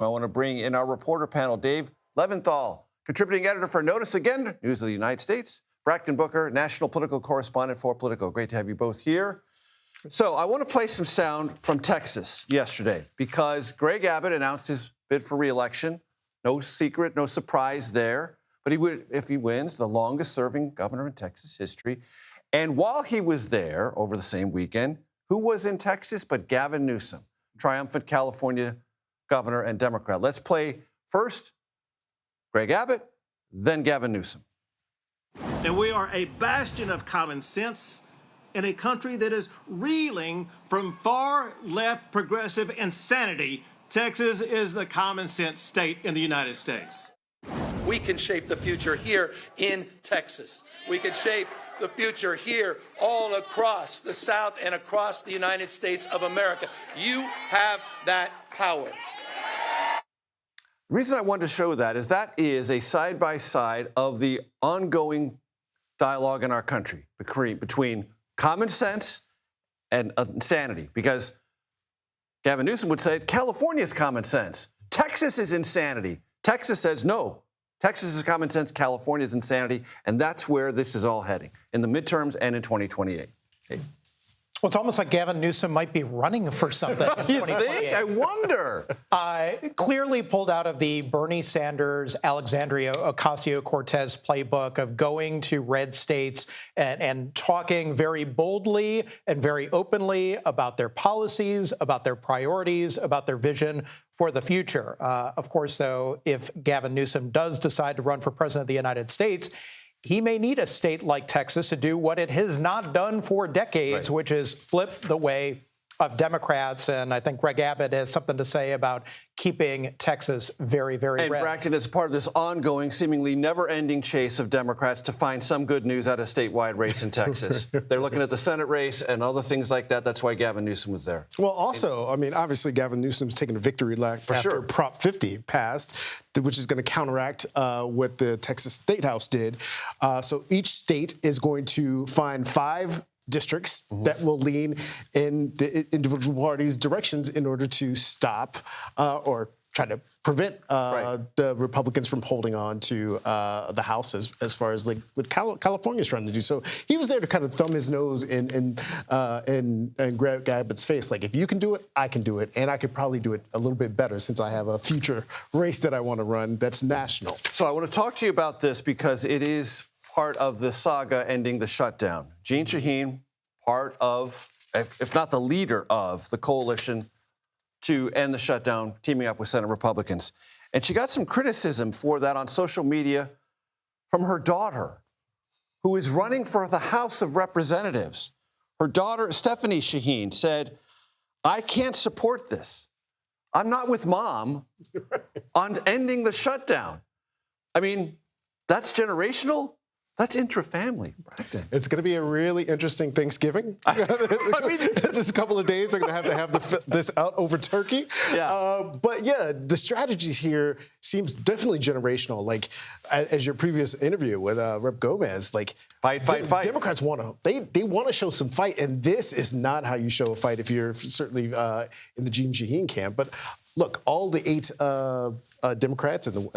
I want to bring in our reporter panel, Dave Levinthal, contributing editor for NOTUS again, News of the United States, Brakkton Booker, national political correspondent for Politico. Great to have you both here. So I want to play some sound from Texas yesterday because Greg Abbott announced his bid for re-election. No secret, no surprise there. But he would, if he wins, the longest-serving governor in Texas history. And while he was there over the same weekend, who was in Texas but Gavin Newsom, triumphant California governor and Democrat. Let's play first Greg Abbott, then Gavin Newsom. And we are a bastion of common sense in a country that is reeling from far-left progressive insanity. Texas is the common sense state in the United States. We can shape the future here in Texas. We can shape the future here all across the South and across the United States of America. You have that power. The reason I wanted to show that is a side-by-side of the ongoing dialogue in our country between common sense and insanity. Because Gavin Newsom would say California is common sense. Texas is insanity. Texas says no. Texas is common sense. California is insanity. And that's where this is all heading in the midterms and in 2028. Hey. Well, it's almost like Gavin Newsom might be running for something in You think? I wonder. Clearly pulled out of the Bernie Sanders, Alexandria Ocasio-Cortez playbook of going to red states and talking very boldly and very openly about their policies, about their priorities, about their vision for the future. Of course, though, if Gavin Newsom does decide to run for president of the United States, he may need a state like Texas to do what it has not done for decades, right, which is flip the way of Democrats. And I think Greg Abbott has something to say about keeping Texas very, very red. And Brakkton, it's part of this ongoing, seemingly never-ending chase of Democrats to find some good news out of a statewide race in Texas. They're looking at the Senate race and other things like that. That's why Gavin Newsom was there. Well, also, I mean, obviously, Gavin Newsom's taking a victory lap after Prop 50 passed, which is going to counteract what the Texas State House did. So each state is going to find 5 districts that will lean in the individual parties' directions in order to stop or try to prevent the Republicans from holding on to the House as far as like what California's trying to do. So he was there to kind of thumb his nose in Greg Abbott's face. Like, if you can do it, I can do it. And I could probably do it a little bit better since I have a future race that I want to run that's national. So I want to talk to you about this because it is part of the saga ending the shutdown. Jeanne Shaheen, part of, if not the leader of, the coalition to end the shutdown, teaming up with Senate Republicans. And she got some criticism for that on social media from her daughter, who is running for the House of Representatives. Her daughter, Stephanie Shaheen, said, "I can't support this. I'm not with Mom on ending the shutdown." I mean, that's generational. That's intra-family, Brakkton. It's going to be a really interesting Thanksgiving. I mean, just a couple of days. They're going to have this out over turkey. Yeah. But yeah, the strategies here seems definitely generational. Like, as your previous interview with Rep. Gomez, like, fight. Democrats want to, they want to show some fight, and this is not how you show a fight if you're certainly in the Jeanne Shaheen camp. But look, all the 8 Democrats and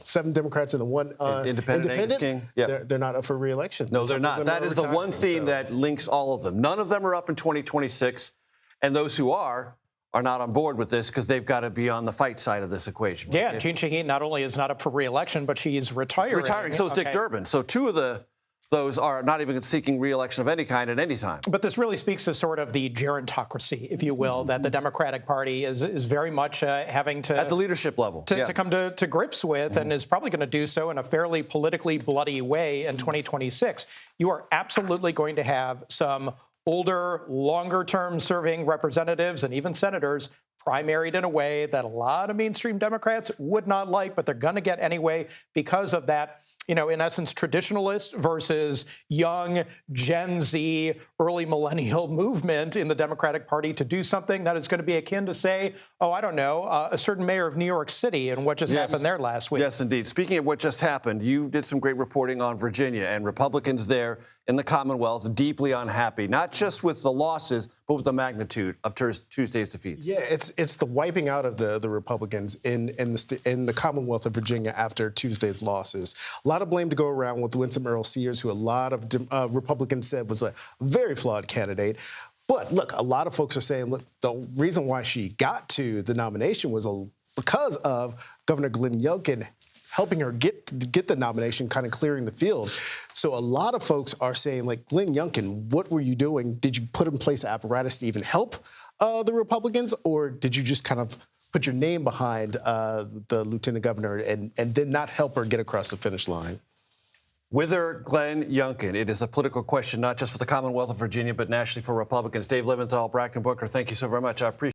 7 Democrats and the 1 independent, King. Yep. They're not up for re-election. No, they're not. That is the one theme that links all of them. None of them are up in 2026, and those who are not on board with this because they've got to be on the fight side of this equation. Yeah, right? Jeanne Shaheen not only is not up for re-election, but she's retiring. So is Dick Durbin. So 2 of those are not even seeking re-election of any kind at any time. But this really speaks to sort of the gerontocracy, if you will, that the Democratic Party is very much having to... At the leadership level. To come to grips with, and is probably going to do so in a fairly politically bloody way in 2026. You are absolutely going to have some older, longer-term serving representatives and even senators primaried in a way that a lot of mainstream Democrats would not like, but they're going to get anyway because of that, you know, in essence, traditionalist versus young Gen Z, early millennial movement in the Democratic Party to do something that is going to be akin to, say, oh, I don't know, a certain mayor of New York City and what just happened there last week. Yes, indeed. Speaking of what just happened, you did some great reporting on Virginia, and Republicans there in the Commonwealth deeply unhappy, not just with the losses, but with the magnitude of Tuesday's defeats. Yeah, it's it's the wiping out of the Republicans in the Commonwealth of Virginia after Tuesday's losses. A lot of blame to go around with Winsome Earl Sears, who a lot of Republicans said was a very flawed candidate. But look, a lot of folks are saying, look, the reason why she got to the nomination was because of Governor Glenn Youngkin helping her get the nomination, kind of clearing the field. So a lot of folks are saying, like, Glenn Youngkin, what were you doing? Did you put in place an apparatus to even help the Republicans, or did you just kind of put your name behind the lieutenant governor and did not help her get across the finish line? Whither Glenn Youngkin? It is a political question, not just for the Commonwealth of Virginia, but nationally for Republicans. Dave Levinthal, Brakkton Booker, thank you so very much. I appreciate it.